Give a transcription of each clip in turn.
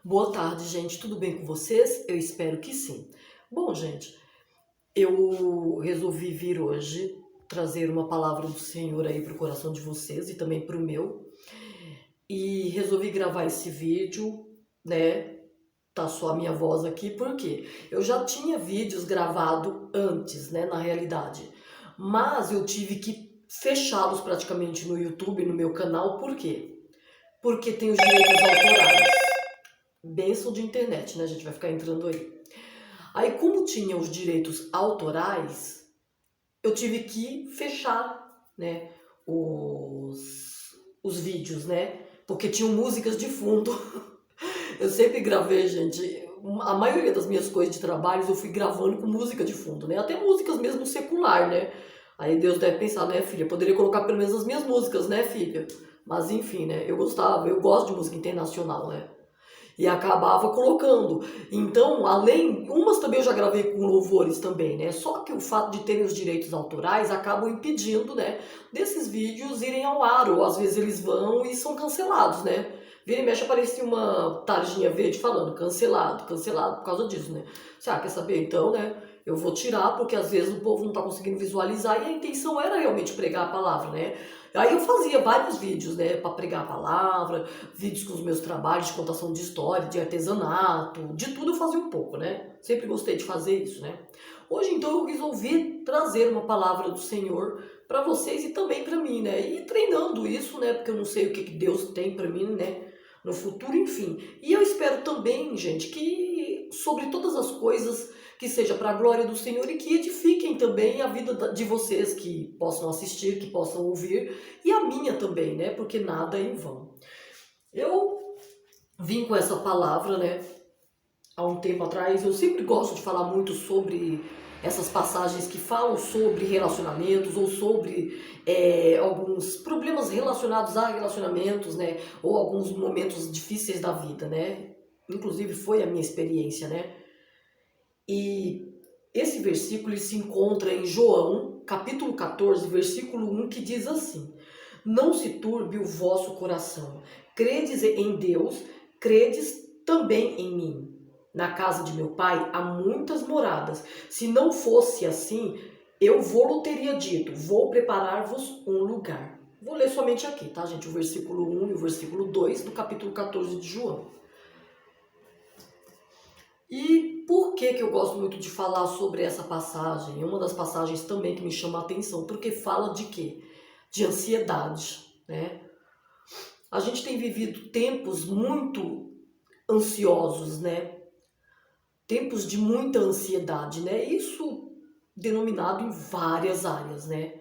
Boa tarde, gente. Tudo bem com vocês? Eu espero que sim. Bom, gente, eu resolvi vir hoje trazer uma palavra do Senhor aí para o coração de vocês e também para o meu. E resolvi gravar esse vídeo, né? Tá só a minha voz aqui, porque eu já tinha vídeos gravados antes, né? Na realidade. Mas eu tive que fechá-los praticamente no YouTube, no meu canal. Por quê? Porque tem os direitos autorais. Bênção de internet, né? A gente vai ficar entrando aí. Aí, como tinha os direitos autorais, eu tive que fechar, né, os vídeos, né? Porque tinham músicas de fundo. Eu sempre gravei, gente. A maioria das minhas coisas de trabalho eu fui gravando com música de fundo, né? Até músicas mesmo secular, né? Aí Deus deve pensar, né, filha? Poderia colocar pelo menos as minhas músicas, né, filha? Mas enfim, né? Eu gosto de música internacional, né? E acabava colocando. Então, além, umas também eu já gravei com louvores também, né? Só que o fato de terem os direitos autorais acabam impedindo, né, desses vídeos irem ao ar, ou às vezes eles vão e são cancelados, né? Vira e mexe aparecia uma tarjinha verde falando cancelado, cancelado por causa disso, né? Quer saber então, né? Eu vou tirar porque às vezes o povo não tá conseguindo visualizar e a intenção era realmente pregar a palavra, né? Aí eu fazia vários vídeos, né, para pregar a palavra, vídeos com os meus trabalhos de contação de história, de artesanato, de tudo eu fazia um pouco, né? Sempre gostei de fazer isso, né? Hoje então eu resolvi trazer uma palavra do Senhor para vocês e também para mim, né? E treinando isso, né? Porque eu não sei o que Deus tem para mim, né? No futuro, enfim. E eu espero também, gente, que sobre todas as coisas que seja para a glória do Senhor e que edifiquem também a vida de vocês que possam assistir, que possam ouvir e a minha também, né? Porque nada é em vão. Eu vim com essa palavra, né, há um tempo atrás. Eu sempre gosto de falar muito sobre essas passagens que falam sobre relacionamentos ou sobre alguns problemas relacionados a relacionamentos, né, ou alguns momentos difíceis da vida, né. Inclusive foi a minha experiência, né. E esse versículo ele se encontra em João, capítulo 14, versículo 1, que diz assim: Não se turbe o vosso coração. Credes em Deus, credes também em mim. Na casa de meu pai há muitas moradas. Se não fosse assim, eu vou-lo teria dito: Vou preparar-vos um lugar. Vou ler somente aqui, tá, gente? O versículo 1 e o versículo 2 do capítulo 14 de João. E por que eu gosto muito de falar sobre essa passagem? É uma das passagens também que me chama a atenção, porque fala de quê? De ansiedade, né? A gente tem vivido tempos muito ansiosos, né? Tempos de muita ansiedade, né? Isso denominado em várias áreas, né?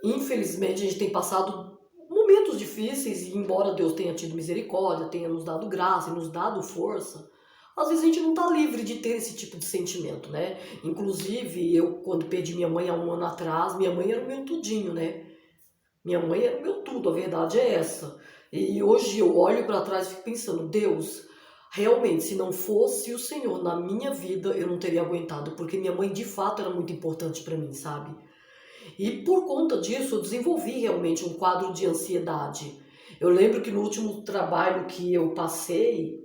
Infelizmente a gente tem passado momentos difíceis e embora Deus tenha tido misericórdia, tenha nos dado graça e nos dado força, às vezes a gente não está livre de ter esse tipo de sentimento, né? Inclusive, eu quando perdi minha mãe há um ano atrás, minha mãe era o meu tudinho, né? Minha mãe era o meu tudo, a verdade é essa. E hoje eu olho para trás e fico pensando, Deus, realmente, se não fosse o Senhor na minha vida, eu não teria aguentado, porque minha mãe de fato era muito importante para mim, sabe? E por conta disso, eu desenvolvi realmente um quadro de ansiedade. Eu lembro que no último trabalho que eu passei,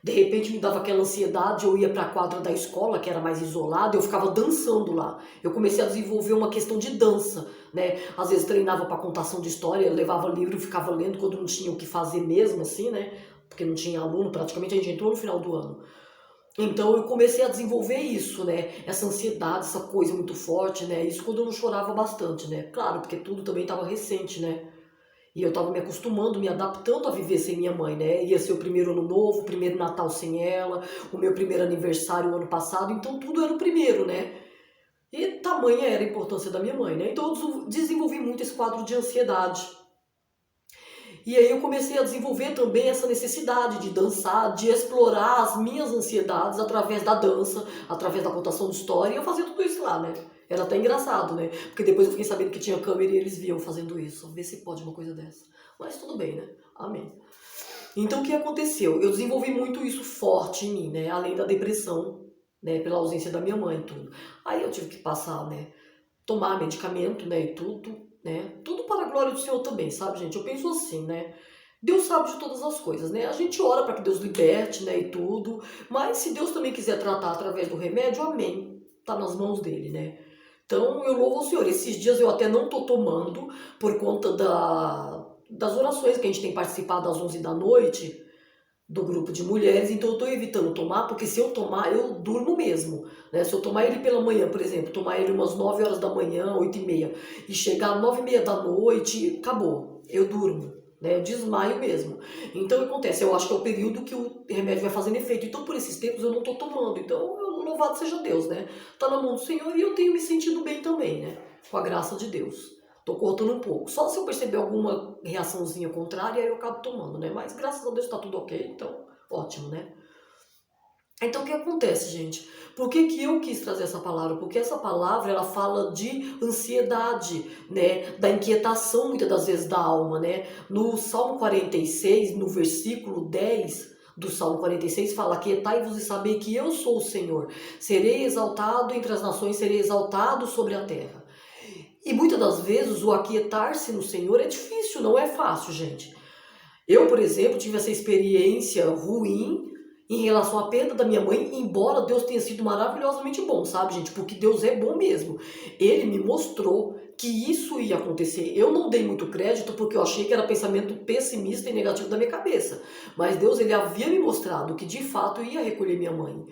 de repente me dava aquela ansiedade, eu ia para a quadra da escola, que era mais isolada, eu ficava dançando lá. Eu comecei a desenvolver uma questão de dança, né? Às vezes treinava para contação de história, levava livro e ficava lendo quando não tinha o que fazer mesmo, assim, né? Porque não tinha aluno, praticamente a gente entrou no final do ano. Então eu comecei a desenvolver isso, né? Essa ansiedade, essa coisa muito forte, né? Isso quando eu não chorava bastante, né? Claro, porque tudo também estava recente, né? E eu tava me acostumando, me adaptando a viver sem minha mãe, né? Ia ser o primeiro ano novo, o primeiro Natal sem ela, o meu primeiro aniversário o ano passado, então tudo era o primeiro, né? E tamanha era a importância da minha mãe, né? Então eu desenvolvi muito esse quadro de ansiedade. E aí eu comecei a desenvolver também essa necessidade de dançar, de explorar as minhas ansiedades através da dança, através da contação de história, e eu fazia tudo isso lá, né? Era até engraçado, né? Porque depois eu fiquei sabendo que tinha câmera e eles viam fazendo isso. Vê se pode uma coisa dessa. Mas tudo bem, né? Amém. Então o que aconteceu? Eu desenvolvi muito isso forte em mim, né? Além da depressão, né? Pela ausência da minha mãe e tudo. Aí eu tive que passar, né? Tomar medicamento, né? E tudo, né? Tudo para a glória do Senhor também, sabe, gente? Eu penso assim, né? Deus sabe de todas as coisas, né? A gente ora para que Deus liberte, né, e tudo, mas se Deus também quiser tratar através do remédio, amém. Tá nas mãos dele, né? Então eu louvo ao Senhor. Esses dias eu até não tô tomando por conta das orações que a gente tem participado às 11 da noite do grupo de mulheres, então eu tô evitando tomar, porque se eu tomar, eu durmo mesmo, né? Se eu tomar ele pela manhã, por exemplo, tomar ele umas 9 horas da manhã, 8h30, e chegar às 9h30 da noite, acabou, eu durmo, né? Eu desmaio mesmo. Então o que acontece? Eu acho que é o período que o remédio vai fazendo efeito, então por esses tempos eu não tô tomando, então louvado seja Deus, né? Tá na mão do Senhor e eu tenho me sentido bem também, né? Com a graça de Deus. Tô cortando um pouco. Só se eu perceber alguma reaçãozinha contrária, aí eu acabo tomando, né? Mas graças a Deus tá tudo ok, então ótimo, né? Então o que acontece, gente? Por que que eu quis trazer essa palavra? Porque essa palavra, ela fala de ansiedade, né? Da inquietação, muitas das vezes, da alma, né? No Salmo 46, no versículo 10 do Salmo 46, fala: aquietai-vos e sabei que eu sou o Senhor. Serei exaltado entre as nações, serei exaltado sobre a terra. E muitas das vezes o aquietar-se no Senhor é difícil, não é fácil, gente. Eu, por exemplo, tive essa experiência ruim em relação à perda da minha mãe, embora Deus tenha sido maravilhosamente bom, sabe, gente? Porque Deus é bom mesmo. Ele me mostrou que isso ia acontecer. Eu não dei muito crédito porque eu achei que era pensamento pessimista e negativo da minha cabeça. Mas Deus, ele havia me mostrado que de fato eu ia recolher minha mãe.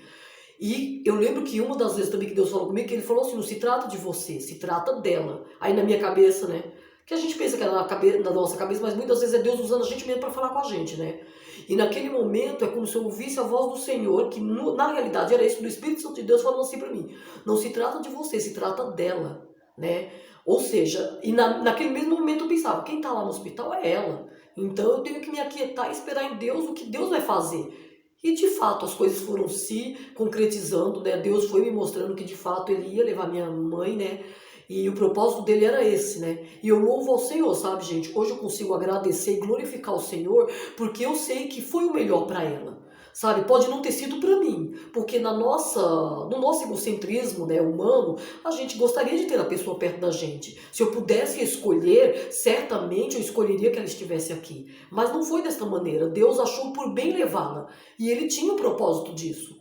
E eu lembro que uma das vezes também que Deus falou comigo, que ele falou assim: não se trata de você, se trata dela. Aí na minha cabeça, né? Que a gente pensa que é na nossa cabeça, mas muitas vezes é Deus usando a gente mesmo para falar com a gente, né? E naquele momento é como se eu ouvisse a voz do Senhor, que na realidade era isso, do Espírito Santo de Deus falando assim para mim: não se trata de você, se trata dela, né? Ou seja, e naquele mesmo momento eu pensava: quem está lá no hospital é ela. Então eu tenho que me aquietar e esperar em Deus o que Deus vai fazer. E de fato as coisas foram se concretizando, né? Deus foi me mostrando que de fato ele ia levar minha mãe, né? E o propósito dele era esse, né? E eu louvo ao Senhor, sabe, gente? Hoje eu consigo agradecer e glorificar o Senhor porque eu sei que foi o melhor para ela. Sabe, pode não ter sido para mim, porque no nosso egocentrismo, né, humano, a gente gostaria de ter a pessoa perto da gente. Se eu pudesse escolher, certamente eu escolheria que ela estivesse aqui. Mas não foi desta maneira. Deus achou por bem levá-la. E ele tinha o propósito disso.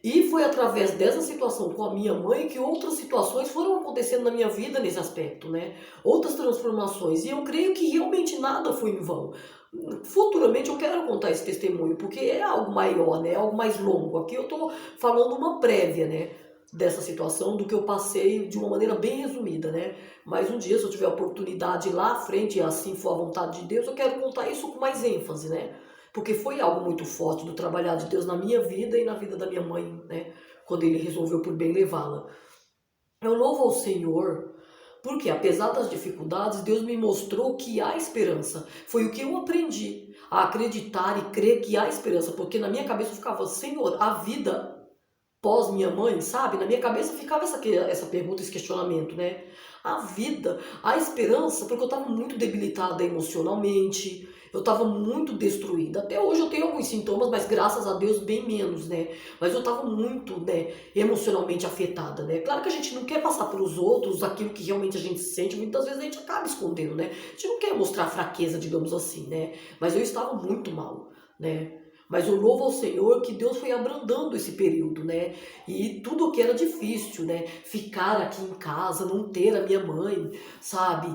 E foi através dessa situação com a minha mãe que outras situações foram acontecendo na minha vida nesse aspecto, né? Outras transformações. E eu creio que realmente nada foi em vão. Futuramente eu quero contar esse testemunho, porque é algo maior, né? É algo mais longo. Aqui eu tô falando uma prévia, né? Dessa situação, do que eu passei de uma maneira bem resumida, né? Mas um dia, se eu tiver a oportunidade lá à frente, e assim for a vontade de Deus, eu quero contar isso com mais ênfase, né? Porque foi algo muito forte do trabalhar de Deus na minha vida e na vida da minha mãe, né? Quando ele resolveu por bem levá-la. Eu louvo ao Senhor, porque apesar das dificuldades, Deus me mostrou que há esperança. Foi o que eu aprendi a acreditar e crer que há esperança, porque na minha cabeça eu ficava: Senhor, a vida pós minha mãe, sabe? Na minha cabeça ficava essa pergunta, esse questionamento, né? A vida, a esperança, porque eu estava muito debilitada emocionalmente, eu estava muito destruída. Até hoje eu tenho alguns sintomas, mas graças a Deus bem menos, né? Mas eu estava muito, né, emocionalmente afetada, né? Claro que a gente não quer passar para os outros aquilo que realmente a gente sente, muitas vezes a gente acaba escondendo, né? A gente não quer mostrar fraqueza, digamos assim, né? Mas eu estava muito mal, né? Mas eu louvo ao Senhor que Deus foi abrandando esse período, né? E tudo o que era difícil, né? Ficar aqui em casa, não ter a minha mãe, sabe?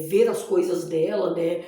Ver as coisas dela, né?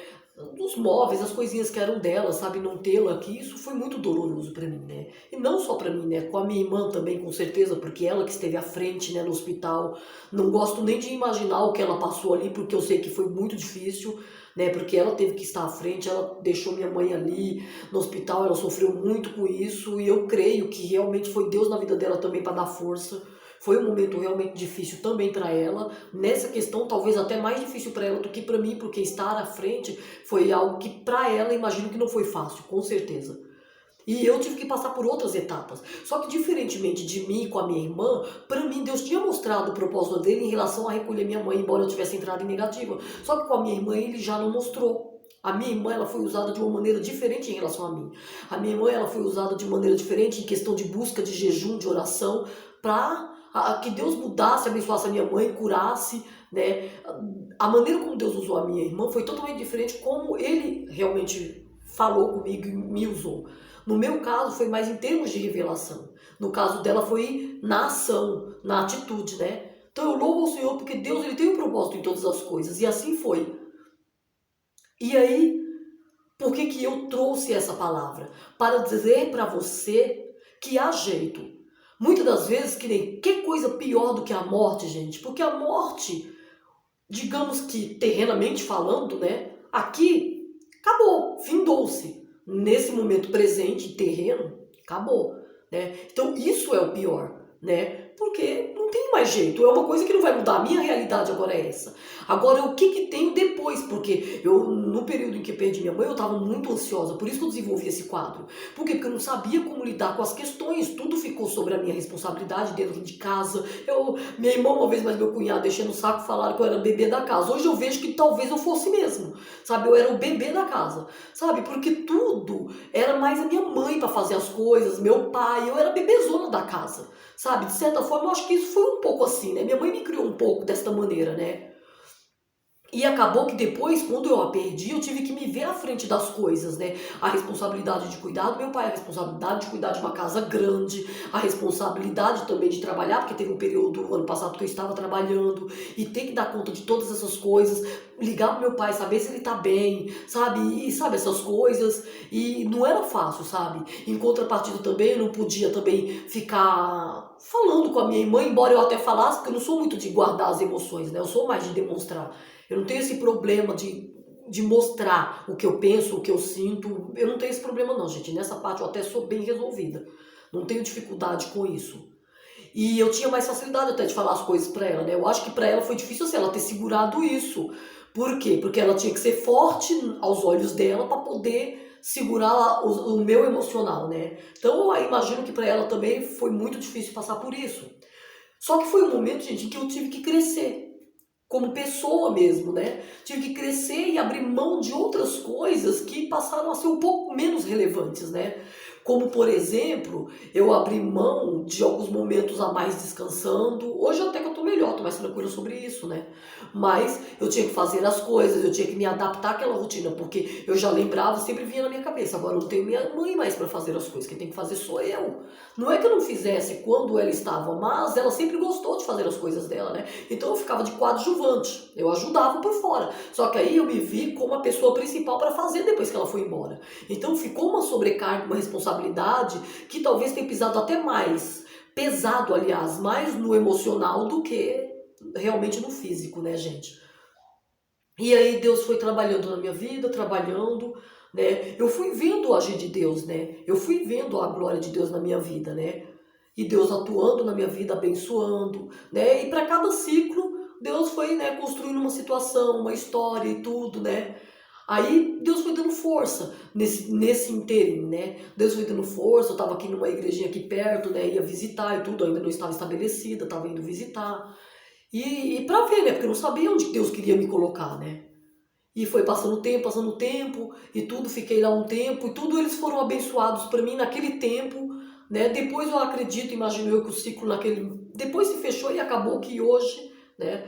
Os móveis, as coisinhas que eram dela, sabe? Não tê-la aqui, isso foi muito doloroso para mim, né? E não só para mim, né? Com a minha irmã também, com certeza, porque ela que esteve à frente, né, no hospital. Não gosto nem de imaginar o que ela passou ali, porque eu sei que foi muito difícil, né? Porque ela teve que estar à frente, ela deixou minha mãe ali no hospital, ela sofreu muito com isso, e eu creio que realmente foi Deus na vida dela também para dar força. Foi um momento realmente difícil também para ela. Nessa questão, talvez até mais difícil para ela do que para mim, porque estar à frente foi algo que para ela, imagino que não foi fácil, com certeza. E eu tive que passar por outras etapas. Só que diferentemente de mim com a minha irmã, para mim Deus tinha mostrado o propósito dele em relação a recolher minha mãe, embora eu tivesse entrado em negativa. Só que com a minha irmã ele já não mostrou. A minha irmã, ela foi usada de uma maneira diferente em relação a mim. A minha irmã, ela foi usada de maneira diferente em questão de busca de jejum, de oração, para que Deus mudasse, abençoasse a minha mãe, curasse, né? A maneira como Deus usou a minha irmã foi totalmente diferente como ele realmente falou comigo e me usou. No meu caso foi mais em termos de revelação. No caso dela foi na ação, na atitude, né? Então eu louvo o Senhor porque Deus ele tem um propósito em todas as coisas e assim foi. E aí, por que que eu trouxe essa palavra? Para dizer para você que há jeito. Muitas das vezes que nem que coisa pior do que a morte, gente, porque a morte, digamos que terrenamente falando, né? Aqui acabou, findou-se. Nesse momento presente, terreno, acabou, né? Então isso é o pior, né? Porque não tem mais jeito, é uma coisa que não vai mudar. A minha realidade agora é essa. Agora, o que que tem depois? Porque eu, no período em que perdi minha mãe, eu estava muito ansiosa, por isso que eu desenvolvi esse quadro. Por quê? Porque eu não sabia como lidar com as questões, tudo ficou sobre a minha responsabilidade dentro de casa. Minha irmã, uma vez mais meu cunhado, deixando o saco, falaram que eu era bebê da casa. Hoje eu vejo que talvez eu fosse mesmo, sabe? Eu era o bebê da casa, sabe? Porque tudo era mais a minha mãe para fazer as coisas, meu pai, eu era bebezona da casa, sabe? De certa forma, eu acho que isso foi um pouco assim, né? Minha mãe me criou um pouco desta maneira, né? E acabou que depois, quando eu a perdi, eu tive que me ver à frente das coisas, né? A responsabilidade de cuidar do meu pai, a responsabilidade de cuidar de uma casa grande, a responsabilidade também de trabalhar, porque teve um período, ano passado, que eu estava trabalhando, e ter que dar conta de todas essas coisas, ligar pro meu pai, saber se ele tá bem, sabe? E sabe, essas coisas. E não era fácil, sabe? Em contrapartida também, eu não podia também ficar falando com a minha irmã, embora eu até falasse, porque eu não sou muito de guardar as emoções, né? Eu sou mais de demonstrar. Eu não tenho esse problema de mostrar o que eu penso, o que eu sinto. Eu não tenho esse problema não, gente. Nessa parte eu até sou bem resolvida. Não tenho dificuldade com isso. E eu tinha mais facilidade até de falar as coisas pra ela, né? Eu acho que pra ela foi difícil assim, ela ter segurado isso. Por quê? Porque ela tinha que ser forte aos olhos dela pra poder segurar o meu emocional, né? Então eu imagino que pra ela também foi muito difícil passar por isso. Só que foi um momento, gente, em que eu tive que crescer como pessoa mesmo, né? Tive que crescer e abrir mão de outras coisas que passaram a ser um pouco menos relevantes, né? Como, por exemplo, eu abri mão de alguns momentos a mais descansando. Hoje até que eu tô melhor, tô mais tranquila sobre isso, né? Mas eu tinha que fazer as coisas, eu tinha que me adaptar àquela rotina, porque eu já lembrava, sempre vinha na minha cabeça. Agora eu não tenho minha mãe mais para fazer as coisas, quem tem que fazer sou eu. Não é que eu não fizesse quando ela estava, mas ela sempre gostou de fazer as coisas dela, né? Então eu ficava de coadjuvante, eu ajudava por fora. Só que aí eu me vi como a pessoa principal para fazer depois que ela foi embora. Então ficou uma sobrecarga, uma responsabilidade que talvez tenha pisado até mais, pesado aliás, mais no emocional do que realmente no físico, né, gente? E aí Deus foi trabalhando na minha vida, trabalhando, né? Eu fui vendo o agir de Deus, né? Eu fui vendo a glória de Deus na minha vida, né? E Deus atuando na minha vida, abençoando, né? E para cada ciclo, Deus foi, né, construindo uma situação, uma história e tudo, né? Aí Deus foi dando força nesse inteirinho, né? Deus foi dando força, eu estava aqui numa igrejinha aqui perto, né? Ia visitar e tudo, ainda não estava estabelecida, estava indo visitar. E para ver, né? Porque eu não sabia onde Deus queria me colocar, né? E foi passando o tempo, e tudo, fiquei lá um tempo, e tudo eles foram abençoados para mim naquele tempo, né? Depois eu acredito, imagino eu que o ciclo naquele... Depois se fechou e acabou que hoje, né?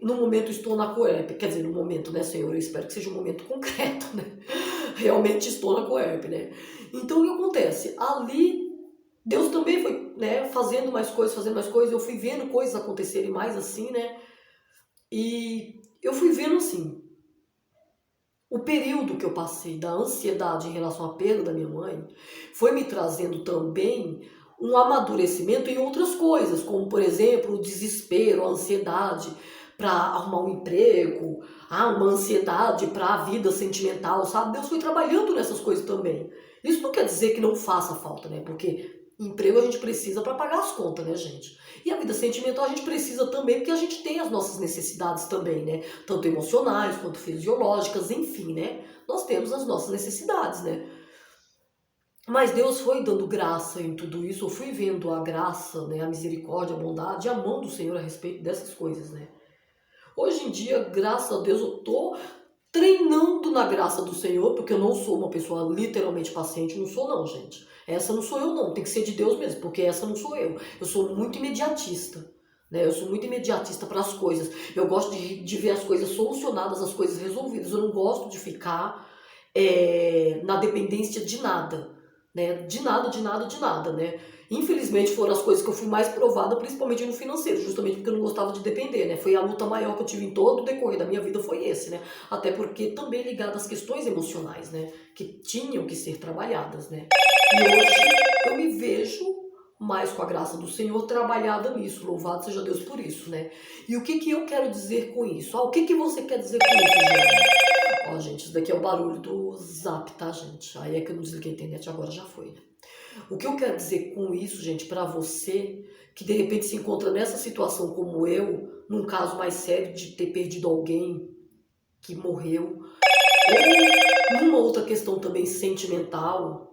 No momento estou na Coerp, quer dizer, no momento, né, Senhor? Eu espero que seja um momento concreto, né? Realmente estou na Coerp, né? Então o que acontece? Ali, Deus também foi, né, fazendo mais coisas, eu fui vendo coisas acontecerem mais assim, né? E eu fui vendo assim, o período que eu passei da ansiedade em relação à perda da minha mãe foi me trazendo também um amadurecimento em outras coisas, como por exemplo o desespero, a ansiedade para arrumar um emprego, uma ansiedade para a vida sentimental, sabe? Deus foi trabalhando nessas coisas também. Isso não quer dizer que não faça falta, né? Porque emprego a gente precisa para pagar as contas, né, gente? E a vida sentimental a gente precisa também porque a gente tem as nossas necessidades também, né? Tanto emocionais quanto fisiológicas, enfim, né? Nós temos as nossas necessidades, né? Mas Deus foi dando graça em tudo isso, eu fui vendo a graça, né, a misericórdia, a bondade, a mão do Senhor a respeito dessas coisas, né? Hoje em dia, graças a Deus, eu tô treinando na graça do Senhor, porque eu não sou uma pessoa literalmente paciente, não sou não, gente. Essa não sou eu não, tem que ser de Deus mesmo, porque essa não sou eu. Eu sou muito imediatista, né? Eu sou muito imediatista para as coisas. Eu gosto de ver as coisas solucionadas, as coisas resolvidas. Eu não gosto de ficar na dependência de nada, né? De nada, de nada, de nada, né? Infelizmente foram as coisas que eu fui mais provada, principalmente no financeiro, justamente porque eu não gostava de depender, né? Foi a luta maior que eu tive em todo o decorrer da minha vida, foi esse, né? Até porque também ligado às questões emocionais, né? Que tinham que ser trabalhadas, né? E hoje eu me vejo mais com a graça do Senhor trabalhada nisso, louvado seja Deus por isso, né? E o que que eu quero dizer com isso? O que que você quer dizer com isso, gente? Ó, gente, isso daqui é o barulho do Zap, tá, gente? Aí é que eu não desliguei a internet, agora já foi, né? O que eu quero dizer com isso, gente, para você que de repente se encontra nessa situação como eu, num caso mais sério de ter perdido alguém que morreu, ou numa outra questão também sentimental,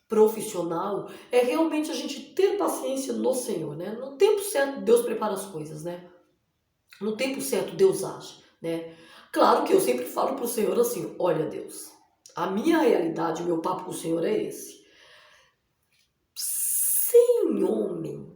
profissional, é realmente a gente ter paciência no Senhor, né? No tempo certo, Deus prepara as coisas, né? No tempo certo, Deus age, né? Claro que eu sempre falo pro Senhor assim, olha Deus, a minha realidade, o meu papo com o Senhor é esse. Sem homem,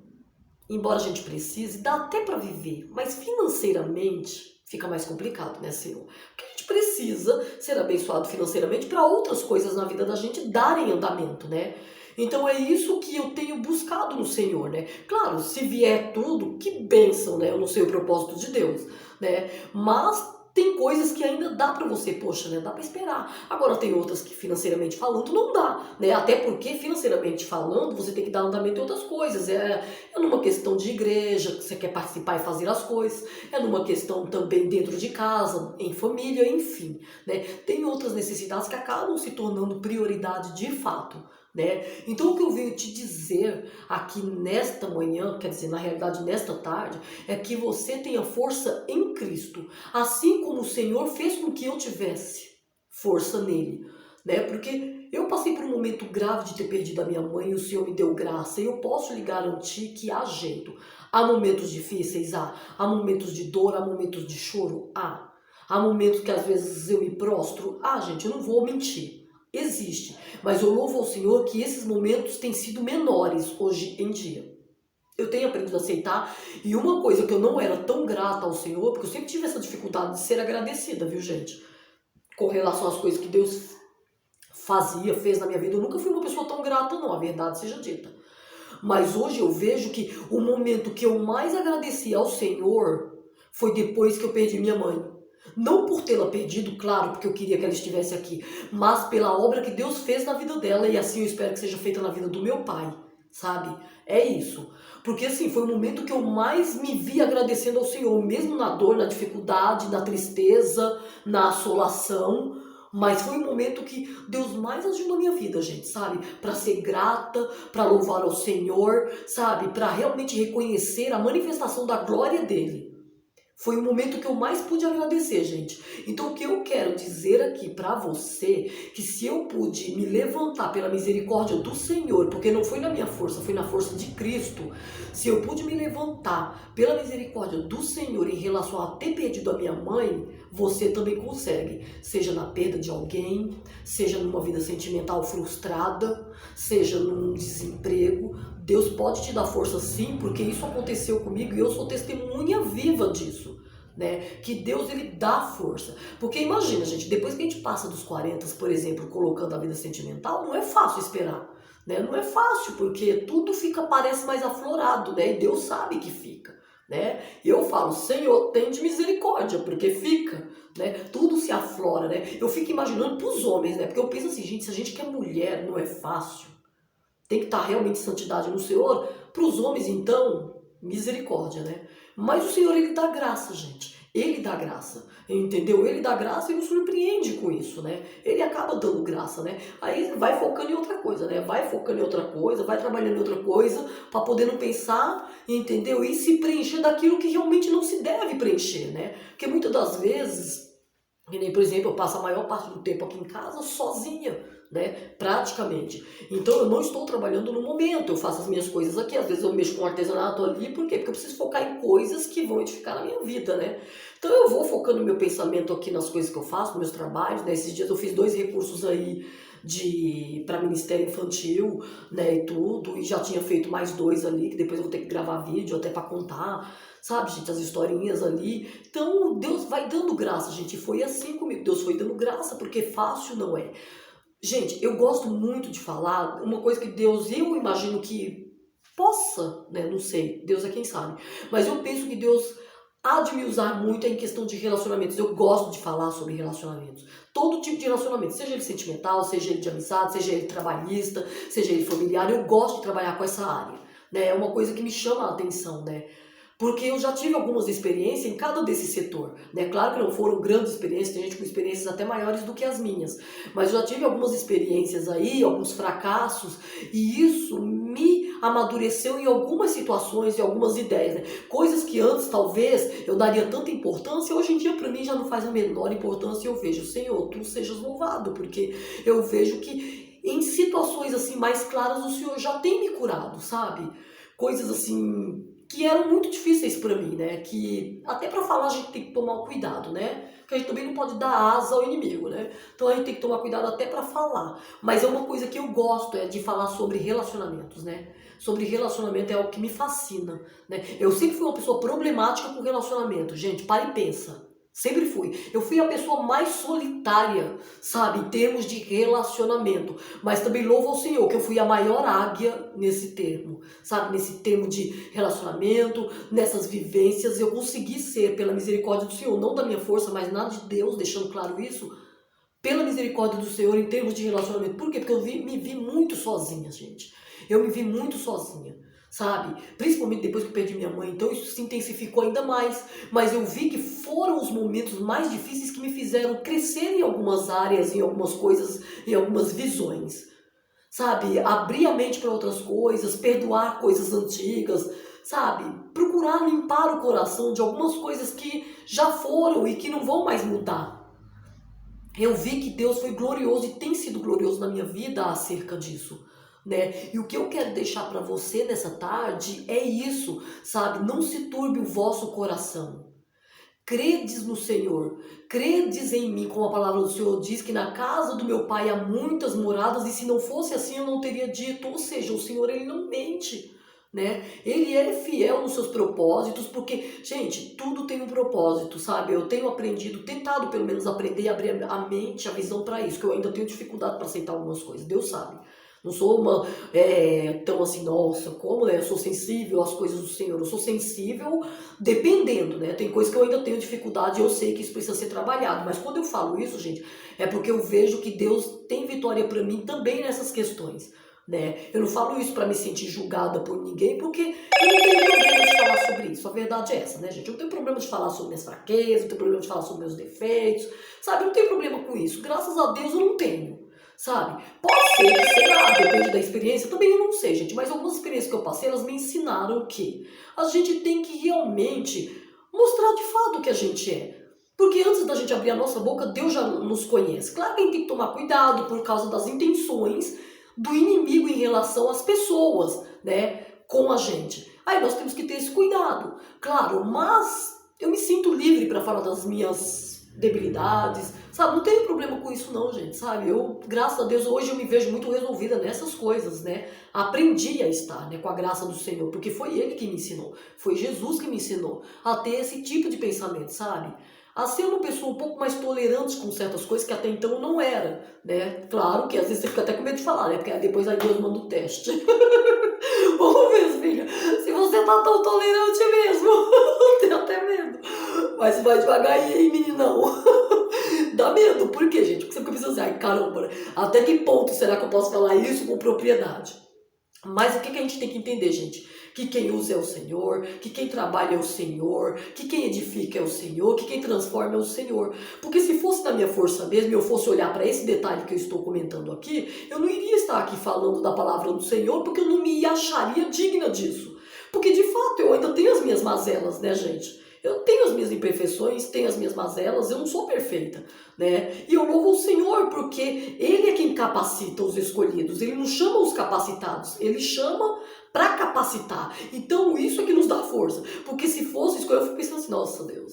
embora a gente precise, dá até para viver, mas financeiramente fica mais complicado, né, Senhor? Porque a gente precisa ser abençoado financeiramente para outras coisas na vida da gente darem andamento, né? Então é isso que eu tenho buscado no Senhor, né? Claro, se vier tudo, que bênção, né? Eu não sei o propósito de Deus, né? Mas tem coisas que ainda dá para você, poxa, né? Dá para esperar. Agora tem outras que financeiramente falando não dá, né? Até porque financeiramente falando você tem que dar andamento em outras coisas. É numa questão de igreja, que você quer participar e fazer as coisas. É numa questão também dentro de casa, em família, enfim, né? Tem outras necessidades que acabam se tornando prioridade de fato, né? Então o que eu venho te dizer aqui nesta manhã, quer dizer, na realidade nesta tarde, é que você tenha força em Cristo, assim como o Senhor fez com que eu tivesse força nele, né? Porque eu passei por um momento grave de ter perdido a minha mãe e o Senhor me deu graça, e eu posso lhe garantir que há jeito. Há momentos difíceis, há momentos de dor, há momentos de choro, há momentos que às vezes eu me prostro, gente, eu não vou mentir. Existe, mas eu louvo ao Senhor que esses momentos têm sido menores hoje em dia. Eu tenho aprendido a aceitar, e uma coisa que eu não era tão grata ao Senhor, porque eu sempre tive essa dificuldade de ser agradecida, viu, gente? Com relação às coisas que Deus fez na minha vida, eu nunca fui uma pessoa tão grata, não, a verdade seja dita. Mas hoje eu vejo que o momento que eu mais agradeci ao Senhor foi depois que eu perdi minha mãe. Não por tê-la perdido, claro, porque eu queria que ela estivesse aqui, mas pela obra que Deus fez na vida dela, e assim eu espero que seja feita na vida do meu pai, sabe? É isso. Porque assim, foi o momento que eu mais me vi agradecendo ao Senhor, mesmo na dor, na dificuldade, na tristeza, na assolação. Mas foi o momento que Deus mais agiu na minha vida, gente, sabe? Para ser grata, para louvar ao Senhor, sabe? Para realmente reconhecer a manifestação da glória dele. Foi o momento que eu mais pude agradecer, gente. Então o que eu quero dizer aqui para você, que se eu pude me levantar pela misericórdia do Senhor, porque não foi na minha força, foi na força de Cristo, se eu pude me levantar pela misericórdia do Senhor em relação a ter perdido a minha mãe, você também consegue. Seja na perda de alguém, seja numa vida sentimental frustrada, seja num desemprego, Deus pode te dar força sim, porque isso aconteceu comigo e eu sou testemunha viva disso, né? Que Deus, ele dá força. Porque imagina, gente, depois que a gente passa dos 40, por exemplo, colocando a vida sentimental, não é fácil esperar, né? Não é fácil, porque tudo parece mais aflorado, né? E Deus sabe que fica, né? E eu falo, Senhor, tem de misericórdia, porque fica, né? Tudo se aflora, né? Eu fico imaginando pros homens, né? Porque eu penso assim, gente, se a gente quer mulher, não é fácil. Tem que estar realmente santidade no Senhor. Para os homens, então, misericórdia, né? Mas o Senhor, ele dá graça, gente. Ele dá graça, entendeu? Ele dá graça e nos surpreende com isso, né? Ele acaba dando graça, né? Aí vai focando em outra coisa, né? Vai focando em outra coisa, vai trabalhando em outra coisa, para poder não pensar, entendeu? E se preencher daquilo que realmente não se deve preencher, né? Porque muitas das vezes, que nem, por exemplo, eu passo a maior parte do tempo aqui em casa sozinha, né? Praticamente. Então eu não estou trabalhando no momento, eu faço as minhas coisas aqui, às vezes eu mexo com artesanato ali, por quê? Porque eu preciso focar em coisas que vão edificar a minha vida, né? Então eu vou focando meu pensamento aqui nas coisas que eu faço, nos meus trabalhos, né? Esses dias eu fiz 2 recursos aí para Ministério Infantil, né, e tudo, e já tinha feito mais 2 ali, que depois eu vou ter que gravar vídeo até para contar, sabe, gente, as historinhas ali. Então Deus vai dando graça, gente, foi assim comigo, Deus foi dando graça, porque fácil não é. Gente, eu gosto muito de falar uma coisa que Deus, eu imagino que possa, né? Não sei, Deus é quem sabe. Mas eu penso que Deus há de me usar muito em questão de relacionamentos. Eu gosto de falar sobre relacionamentos. Todo tipo de relacionamento, seja ele sentimental, seja ele de amizade, seja ele trabalhista, seja ele familiar, eu gosto de trabalhar com essa área, né? É uma coisa que me chama a atenção, né? Porque eu já tive algumas experiências em cada desse setor, né? Claro que não foram grandes experiências, tem gente com experiências até maiores do que as minhas, mas eu já tive algumas experiências aí, alguns fracassos, e isso me amadureceu em algumas situações e algumas ideias, né? Coisas que antes talvez eu daria tanta importância, hoje em dia para mim já não faz a menor importância, e eu vejo, Senhor, tu sejas louvado, porque eu vejo que em situações assim mais claras o Senhor já tem me curado, sabe? Coisas assim que eram muito difíceis para mim, né? Que até para falar a gente tem que tomar cuidado, né? Porque a gente também não pode dar asa ao inimigo, né? Então a gente tem que tomar cuidado até para falar. Mas é uma coisa que eu gosto, é de falar sobre relacionamentos, né? Sobre relacionamento é algo que me fascina, né? Eu sempre fui uma pessoa problemática com relacionamento. Gente, para e pensa. Sempre fui. Eu fui a pessoa mais solitária, sabe, em termos de relacionamento. Mas também louvo ao Senhor que eu fui a maior águia nesse termo, sabe, nesse termo de relacionamento, nessas vivências. Eu consegui ser, pela misericórdia do Senhor, não da minha força, mas nada de Deus, deixando claro isso, pela misericórdia do Senhor em termos de relacionamento. Por quê? Porque eu me vi muito sozinha, gente. Eu me vi muito sozinha, sabe? Principalmente depois que eu perdi minha mãe. Então isso se intensificou ainda mais. Mas eu vi que foram os momentos mais difíceis que me fizeram crescer em algumas áreas, em algumas coisas, em algumas visões. Sabe? Abrir a mente para outras coisas, perdoar coisas antigas, sabe? Procurar limpar o coração de algumas coisas que já foram e que não vão mais mudar. Eu vi que Deus foi glorioso e tem sido glorioso na minha vida acerca disso, né? E o que eu quero deixar para você nessa tarde é isso, sabe? Não se turbe o vosso coração. Credes no Senhor, credes em mim, como a palavra do Senhor diz, que na casa do meu pai há muitas moradas, e se não fosse assim eu não teria dito. Ou seja, o Senhor, ele não mente, né? Ele é fiel nos seus propósitos, porque, gente, tudo tem um propósito, sabe? Eu tenho aprendido, tentado pelo menos aprender e abrir a mente, a visão para isso, que eu ainda tenho dificuldade para aceitar algumas coisas, Deus sabe. Não sou uma tão assim, nossa, como, né? Eu sou sensível às coisas do Senhor. Eu sou sensível dependendo, né? Tem coisas que eu ainda tenho dificuldade e eu sei que isso precisa ser trabalhado. Mas quando eu falo isso, gente, é porque eu vejo que Deus tem vitória para mim também nessas questões, né? Eu não falo isso para me sentir julgada por ninguém, porque eu não tenho problema de falar sobre isso. A verdade é essa, né, gente? Eu não tenho problema de falar sobre minhas fraquezas, não tenho problema de falar sobre meus defeitos, sabe? Eu não tenho problema com isso. Graças a Deus eu não tenho. Sabe? Pode ser que, sei lá, depende da experiência, também eu não sei, gente, mas algumas experiências que eu passei, elas me ensinaram que a gente tem que realmente mostrar de fato o que a gente é. Porque antes da gente abrir a nossa boca, Deus já nos conhece. Claro que a gente tem que tomar cuidado por causa das intenções do inimigo em relação às pessoas, né, com a gente. Aí nós temos que ter esse cuidado, claro, mas eu me sinto livre para falar das minhas debilidades, sabe? Não tenho problema com isso não, gente, sabe? Eu, graças a Deus, hoje eu me vejo muito resolvida nessas coisas, né? Aprendi a estar, né, com a graça do Senhor, porque foi Ele que me ensinou, foi Jesus que me ensinou a ter esse tipo de pensamento, sabe? A ser uma pessoa um pouco mais tolerante com certas coisas que até então eu não era, né? Claro que às vezes você fica até com medo de falar, né? Porque depois aí Deus manda o teste. Vamos ver, filha, se você tá tão tolerante mesmo. Eu tenho até medo. Mas vai devagar aí, meninão. Dá medo, por quê, gente? Porque você fica pensando assim, ai caramba, né? Até que ponto será que eu posso falar isso com propriedade? Mas o que a gente tem que entender, gente? Que quem usa é o Senhor, que quem trabalha é o Senhor, que quem edifica é o Senhor, que quem transforma é o Senhor. Porque se fosse na minha força mesmo e eu fosse olhar para esse detalhe que eu estou comentando aqui, eu não iria estar aqui falando da palavra do Senhor, porque eu não me acharia digna disso. Porque de fato eu ainda tenho as minhas mazelas, né, gente? Eu tenho as minhas imperfeições, tenho as minhas mazelas, eu não sou perfeita, né? E eu louvo o Senhor porque Ele é quem capacita os escolhidos, Ele não chama os capacitados, Ele chama para capacitar. Então isso é que nos dá força, porque se fosse escolher, eu fico pensando assim, nossa Deus,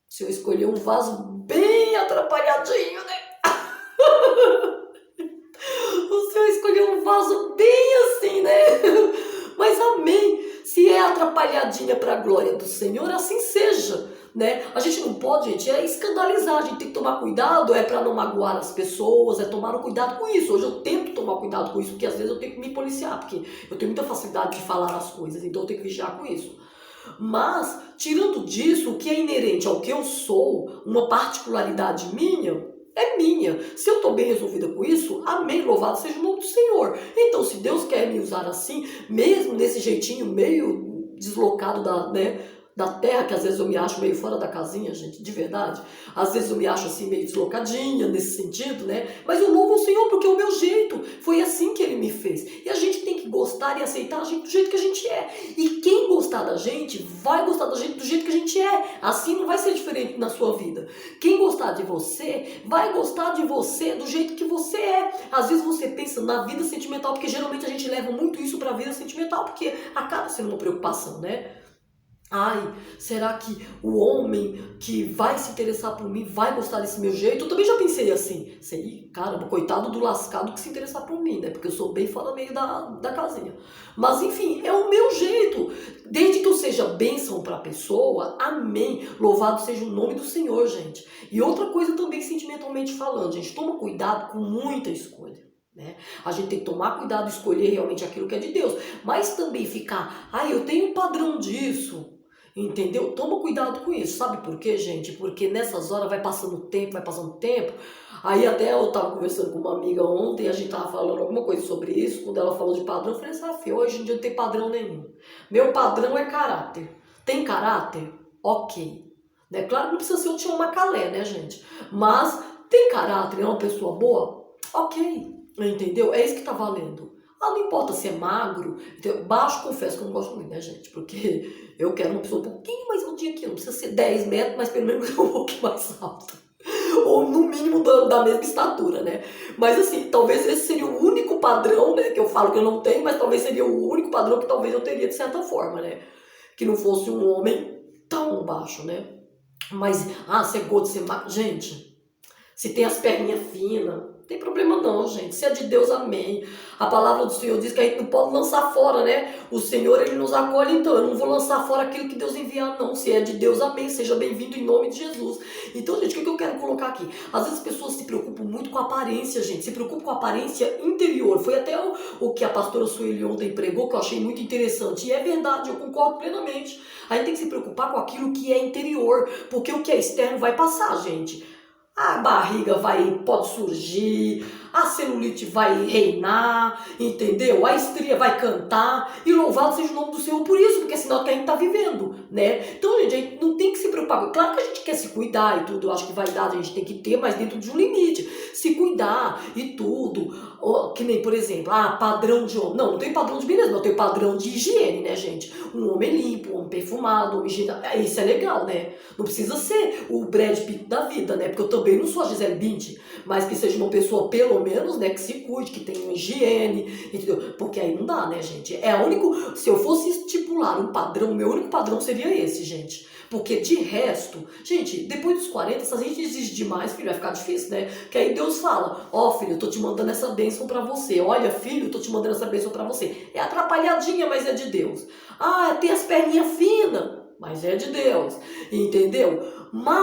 se eu escolher um vaso bem atrapalhadinho, né? O Senhor escolheu um vaso bem assim, né? Mas amém. Se é atrapalhadinha para a glória do Senhor, assim seja, né? A gente não pode, gente, é escandalizar. A gente tem que tomar cuidado, é para não magoar as pessoas, é tomar um cuidado com isso. Hoje eu tento tomar cuidado com isso, porque às vezes eu tenho que me policiar, porque eu tenho muita facilidade de falar as coisas, então eu tenho que vigiar com isso. Mas, tirando disso, o que é inerente ao que eu sou, uma particularidade minha, é minha. Se eu estou bem resolvida com isso, amém, louvado seja o nome do Senhor. Então, se Deus quer me usar assim, mesmo nesse jeitinho meio deslocado da terra, que às vezes eu me acho meio fora da casinha, gente, de verdade. Às vezes eu me acho assim meio deslocadinha nesse sentido, né? Mas eu louvo o Senhor porque é o meu jeito. Foi assim que Ele me fez. E a gente tem que gostar e aceitar a gente do jeito que a gente é. E quem gostar da gente, vai gostar da gente do jeito que a gente é. Assim não vai ser diferente na sua vida. Quem gostar de você, vai gostar de você do jeito que você é. Às vezes você pensa na vida sentimental, porque geralmente a gente leva muito isso para a vida sentimental, porque acaba sendo uma preocupação, né? Ai, será que o homem que vai se interessar por mim vai gostar desse meu jeito? Eu também já pensei assim, sei, caramba, coitado do lascado que se interessar por mim, né? Porque eu sou bem fora meio da casinha. Mas enfim, é o meu jeito. Desde que eu seja bênção para a pessoa, amém. Louvado seja o nome do Senhor, gente. E outra coisa também sentimentalmente falando, gente, toma cuidado com muita escolha. Né? A gente tem que tomar cuidado e escolher realmente aquilo que é de Deus. Mas também ficar, eu tenho um padrão disso. Entendeu? Toma cuidado com isso. Sabe por quê, gente? Porque nessas horas vai passando o tempo, vai passando o tempo. Aí até eu tava conversando com uma amiga ontem, a gente tava falando alguma coisa sobre isso. Quando ela falou de padrão, eu falei assim, filho, hoje em dia não tem padrão nenhum. Meu padrão é caráter. Tem caráter? Ok. Né? Claro que não precisa ser o Tião Macalé, né, gente? Mas tem caráter, é uma pessoa boa? Ok. Entendeu? É isso que tá valendo. Não importa se é magro, baixo, confesso que eu não gosto muito, né, gente? Porque eu quero uma pessoa um pouquinho mais altinha aqui, não precisa ser 10 metros, mas pelo menos um pouquinho mais alta. Ou no mínimo da mesma estatura, né? Mas assim, talvez esse seria o único padrão, né? Que eu falo que eu não tenho, mas talvez seria o único padrão que talvez eu teria de certa forma, né? Que não fosse um homem tão baixo, né? Mas, ser gordo, ser magro. Gente, se tem as perninhas finas, não tem problema não, gente. Se é de Deus, amém. A palavra do Senhor diz que a gente não pode lançar fora, né? O Senhor, Ele nos acolhe, então eu não vou lançar fora aquilo que Deus enviar, não. Se é de Deus, amém. Seja bem-vindo em nome de Jesus. Então, gente, o que eu quero colocar aqui? Às vezes as pessoas se preocupam muito com a aparência, gente. Se preocupam com a aparência interior. Foi até o que a pastora Sueli ontem pregou, que eu achei muito interessante. E é verdade, eu concordo plenamente. A gente tem que se preocupar com aquilo que é interior, porque o que é externo vai passar, gente. A barriga pode surgir, a celulite vai reinar, entendeu? A estria vai cantar, e louvado seja o nome do Senhor por isso, porque é sinal que a gente está vivendo, né? Então, gente, a gente não tem que se preocupar. Claro que a gente quer se cuidar e tudo, eu acho que vaidade a gente tem que ter, mas dentro de um limite. Se cuidar e tudo, que nem, por exemplo, padrão de homem. Não tem padrão de beleza, não tem padrão de higiene, né, gente? Um homem limpo, um homem perfumado, um homem higiênico, isso é legal, né? Não precisa ser o Brad Pitt da vida, né? Porque eu também não sou a Gisele Bündchen, mas que seja uma pessoa, pelo menos, né, que se cuide, que tenha uma higiene, entendeu? Porque aí não dá, né, gente? É o único, se eu fosse estipular um padrão, meu único padrão seria esse, gente. Porque de resto, gente, depois dos 40, se a gente exige demais, filho, vai ficar difícil, né? Que aí Deus fala, filho, eu tô te mandando essa bênção pra você. Olha, filho, eu tô te mandando essa bênção pra você. É atrapalhadinha, mas é de Deus. Tem as perninhas finas, mas é de Deus. Entendeu? Mas